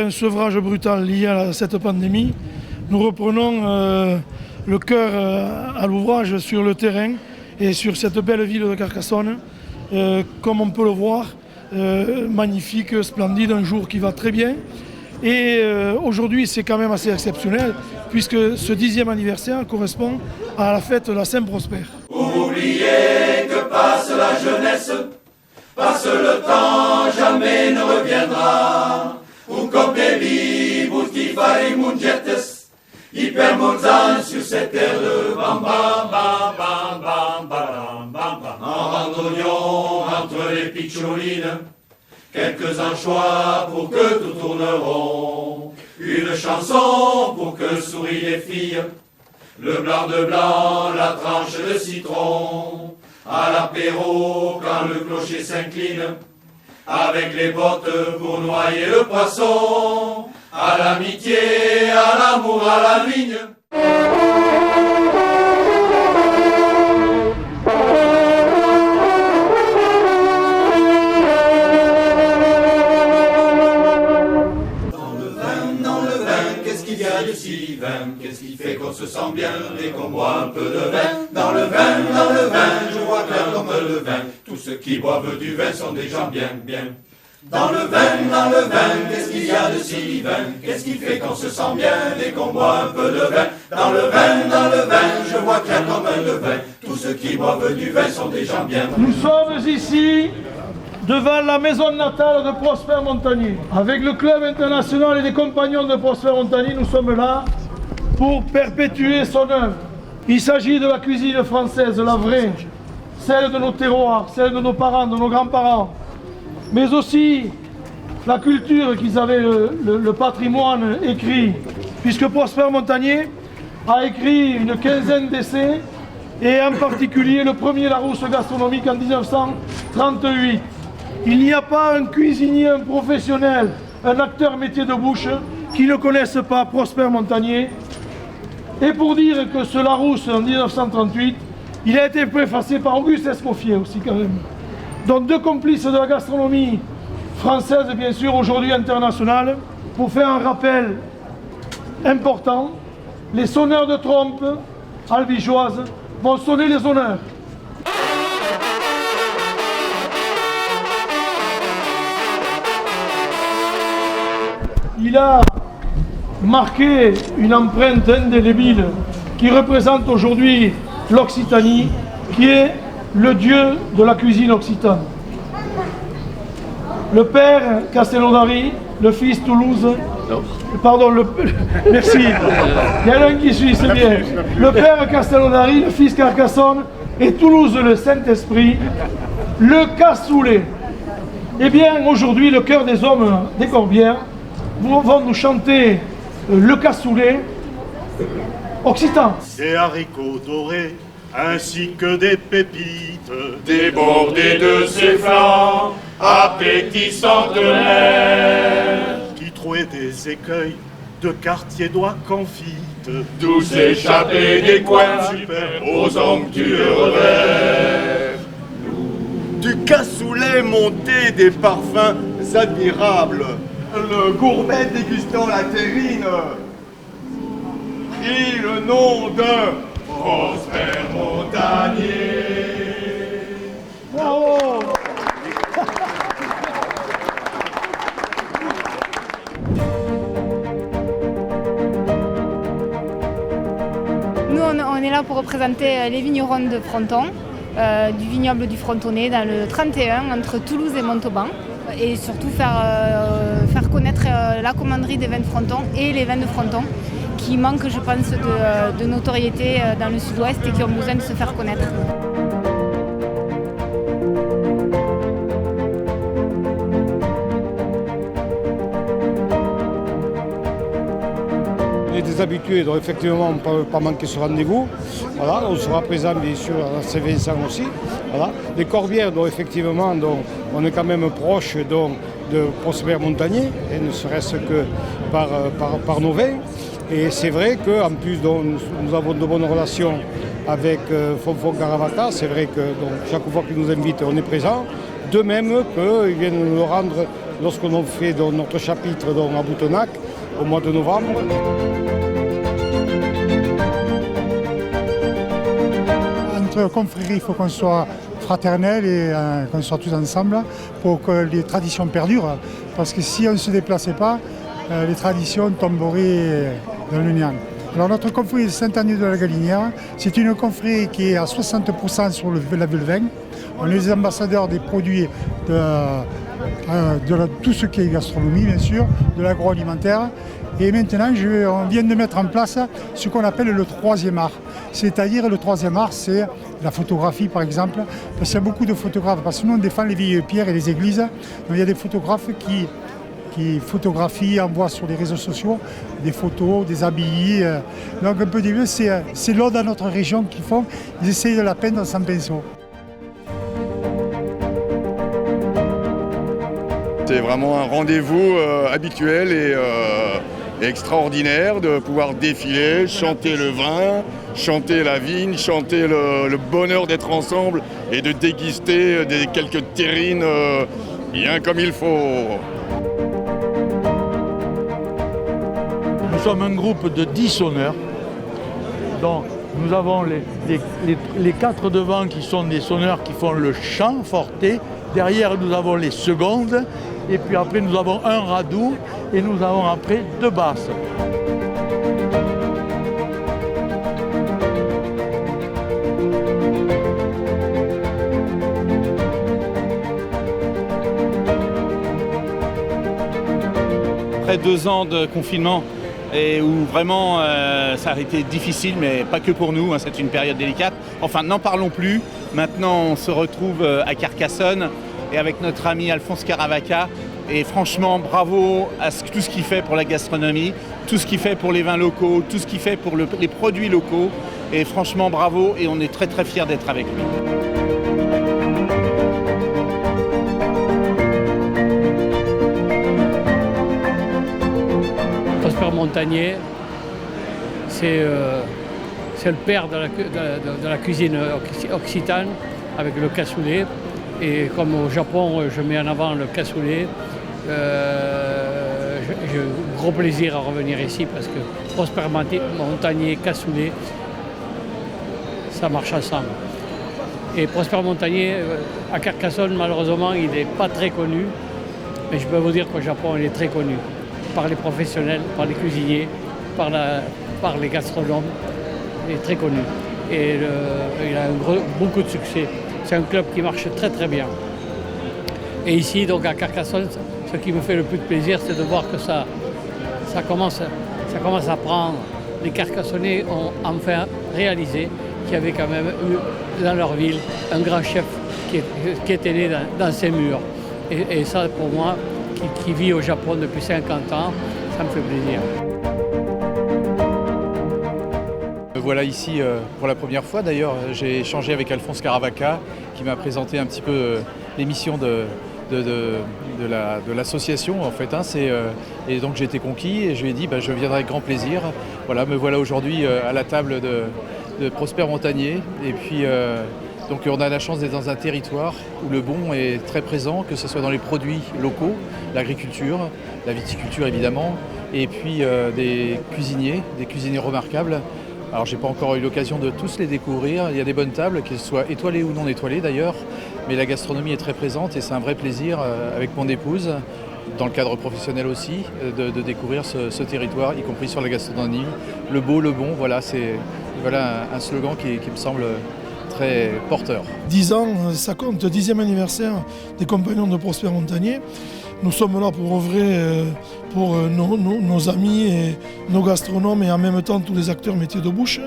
un sevrage brutal lié à cette pandémie, nous reprenons le cœur à l'ouvrage sur le terrain et sur cette belle ville de Carcassonne, comme on peut le voir, magnifique, splendide, un jour qui va très bien. Et aujourd'hui, c'est quand même assez exceptionnel, puisque ce 10e anniversaire correspond à la fête de la Saint-Prosper. Oubliez que passe la jeunesse, passe le temps, jamais ne reviendra. Un cop de vi, qui fari mungetes, hyper monzan sur cette terre de bam bam bam bam bam bam bam bam. En randonnion entre les picciolines, quelques anchois pour que tout tourne rond. Une chanson pour que sourient les filles, le blanc de blanc, la tranche de citron. À l'apéro quand le clocher s'incline, avec les bottes pour noyer le poisson. À l'amitié, à l'amour, à la vigne. Qu'est-ce qui fait qu'on se sent bien dès qu'on boit un peu de vin? Dans le vin, je vois clair comme le vin. Tous ceux qui boivent du vin sont des gens bien, bien. Dans le vin, qu'est-ce qu'il y a de si divin? Qu'est-ce qui fait qu'on se sent bien dès qu'on boit un peu de vin? Dans le vin, je vois clair comme le vin. Tous ceux qui boivent du vin sont des gens bien. Nous sommes ici devant la maison natale de Prosper Montagny. Avec le club international et les compagnons de Prosper Montagny, nous sommes là pour perpétuer son œuvre. Il s'agit de la cuisine française, la vraie, celle de nos terroirs, celle de nos parents, de nos grands-parents, mais aussi la culture qu'ils avaient, le patrimoine écrit, puisque Prosper Montagny a écrit une quinzaine d'essais, et en particulier le premier Larousse gastronomique en 1938. Il n'y a pas un cuisinier, un professionnel, un acteur métier de bouche qui ne connaisse pas Prosper Montagny. Et pour dire que ce Larousse en 1938, il a été préfacé par Auguste Escoffier aussi quand même. Donc deux complices de la gastronomie française, bien sûr, aujourd'hui internationale, pour faire un rappel important, les sonneurs de trompe albigeoises vont sonner les honneurs. Il a marqué une empreinte indélébile qui représente aujourd'hui l'Occitanie, qui est le dieu de la cuisine occitane. Le père Castellodari, le fils Toulouse, pardon, merci, il y en a un qui suit, c'est bien. Le père Castellodari, le fils Carcassonne et Toulouse, le Saint-Esprit, le cassoulet. Eh bien, aujourd'hui, le cœur des hommes des Corbières vont nous chanter le cassoulet occitan. Des haricots dorés ainsi que des pépites Débordés de ses flancs, appétissants de mer, qui trouaient des écueils de quartier d'oie confite, d'où s'échappaient des coins super aux onctueux revers. Du cassoulet monté des parfums admirables, le gourmet dégustant la terrine, prit le nom de Prosper Montagny. Bravo! Nous, on est là pour représenter les vignerons de Fronton, du vignoble du Frontonnet, dans le 31, entre Toulouse et Montauban. Et surtout faire connaître la commanderie des vins de Fronton et les vins de Fronton, qui manquent, je pense, de notoriété dans le sud-ouest et qui ont besoin de se faire connaître. Les habitués doivent effectivement pas manquer ce rendez-vous. Voilà, on sera présent bien sûr à Saint-Vincent aussi. Voilà. Les Corbières, dont effectivement, on est quand même proche de Prosper Montagny, et ne serait-ce que par nos vins. Et c'est vrai qu'en plus nous avons de bonnes relations avec Fonfon Caravata. C'est vrai que chaque fois qu'ils nous invitent, on est présent. De même qu'ils viennent nous rendre lorsqu'on a fait notre chapitre à Boutenac au mois de novembre. Entre confréries, il faut qu'on soit fraternel et qu'on soit tous ensemble pour que les traditions perdurent. Parce que si on ne se déplaçait pas, les traditions tomberaient dans le néant. Alors notre confrérie de Saint-Agneau de la Galinière, c'est une confrérie qui est à 60% sur la vulvain. On est les ambassadeurs des produits de tout ce qui est gastronomie, bien sûr, de l'agroalimentaire. Et maintenant, on vient de mettre en place ce qu'on appelle le troisième art. C'est-à-dire le troisième art, c'est la photographie, par exemple. Parce qu'il y a beaucoup de photographes, parce que nous, on défend les vieilles pierres et les églises. Donc, il y a des photographes qui photographient, envoient sur les réseaux sociaux des photos, des habits. Donc, un peu de c'est l'ode à notre région qu'ils font. Ils essayent de la peindre sans pinceau. C'est vraiment un rendez-vous habituel et extraordinaire de pouvoir défiler, chanter le vin, chanter la vigne, chanter le bonheur d'être ensemble et de déguster quelques terrines bien comme il faut. Nous sommes un groupe de 10 sonneurs. Donc nous avons les 4 devant qui sont des sonneurs qui font le chant forté. Derrière nous avons les secondes. Et puis après nous avons un radoux et nous avons après 2 basses. Après 2 ans de confinement et où vraiment ça a été difficile, mais pas que pour nous, hein, c'est une période délicate. Enfin, n'en parlons plus. Maintenant, on se retrouve à Carcassonne et avec notre ami Alphonse Caravaca. Et franchement, bravo à tout ce qu'il fait pour la gastronomie, tout ce qu'il fait pour les vins locaux, tout ce qu'il fait pour les produits locaux. Et franchement, bravo, et on est très très fiers d'être avec lui. Prosper Montagnier, c'est le père de la cuisine occitane avec le cassoulet. Et comme au Japon, je mets en avant le cassoulet, j'ai gros plaisir à revenir ici parce que Prosper Montagnier, cassoulet, ça marche ensemble. Et Prosper Montagnier, à Carcassonne, malheureusement, il n'est pas très connu. Mais je peux vous dire qu'au Japon, il est très connu. Par les professionnels, par les cuisiniers, par les gastronomes. Il est très connu. Et il a beaucoup de succès. C'est un club qui marche très très bien. Et ici, donc à Carcassonne, ce qui me fait le plus de plaisir, c'est de voir que ça commence à prendre. Les Carcassonnais ont enfin réalisé qu'il y avait quand même eu dans leur ville un grand chef qui était né dans ces murs. Et ça, pour moi, qui vit au Japon depuis 50 ans, ça me fait plaisir. Voilà ici pour la première fois. D'ailleurs, j'ai échangé avec Alphonse Caravaca qui m'a présenté un petit peu l'émission de l'association en fait. Et donc j'ai été conquis et je lui ai dit je viendrai avec grand plaisir. Voilà, me voilà aujourd'hui à la table de Prosper Montagnier. Et puis donc on a la chance d'être dans un territoire où le bon est très présent, que ce soit dans les produits locaux, l'agriculture, la viticulture évidemment, et puis des cuisiniers remarquables. Alors j'ai pas encore eu l'occasion de tous les découvrir, il y a des bonnes tables, qu'elles soient étoilées ou non étoilées d'ailleurs, mais la gastronomie est très présente et c'est un vrai plaisir avec mon épouse, dans le cadre professionnel aussi, de découvrir ce territoire, y compris sur la gastronomie. Le beau, le bon, voilà, c'est un slogan qui me semble très porteur. 10 ans, ça compte, 10e anniversaire des compagnons de Prosper Montagnier. Nous sommes là pour œuvrer pour nos amis et nos gastronomes et en même temps tous les acteurs métiers de bouche.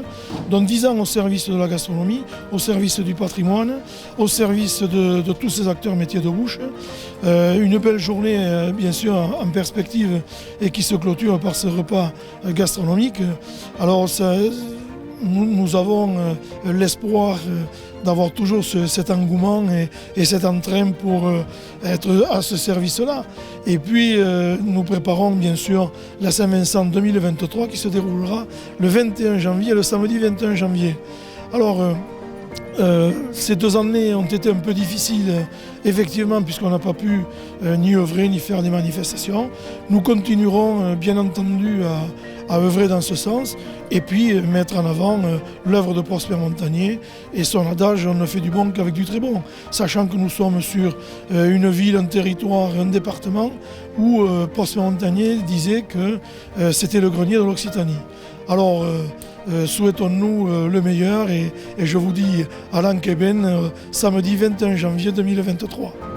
Donc 10 ans au service de la gastronomie, au service du patrimoine, au service de tous ces acteurs métiers de bouche. Une belle journée bien sûr en perspective et qui se clôture par ce repas gastronomique. Alors nous avons l'espoir d'avoir toujours cet engouement et cet entrain pour être à ce service-là. Et puis nous préparons bien sûr la Saint-Vincent 2023 qui se déroulera le 21 janvier, le samedi 21 janvier. Alors Ces 2 années ont été un peu difficiles, effectivement, puisqu'on n'a pas pu ni œuvrer ni faire des manifestations. Nous continuerons bien entendu à œuvrer dans ce sens et puis mettre en avant l'œuvre de Prosper Montagné et son adage « on ne fait du bon qu'avec du très bon », sachant que nous sommes sur une ville, un territoire, un département où Prosper Montagné disait que c'était le grenier de l'Occitanie. Alors, souhaitons-nous le meilleur et je vous dis à l'Anqueben samedi 21 janvier 2023.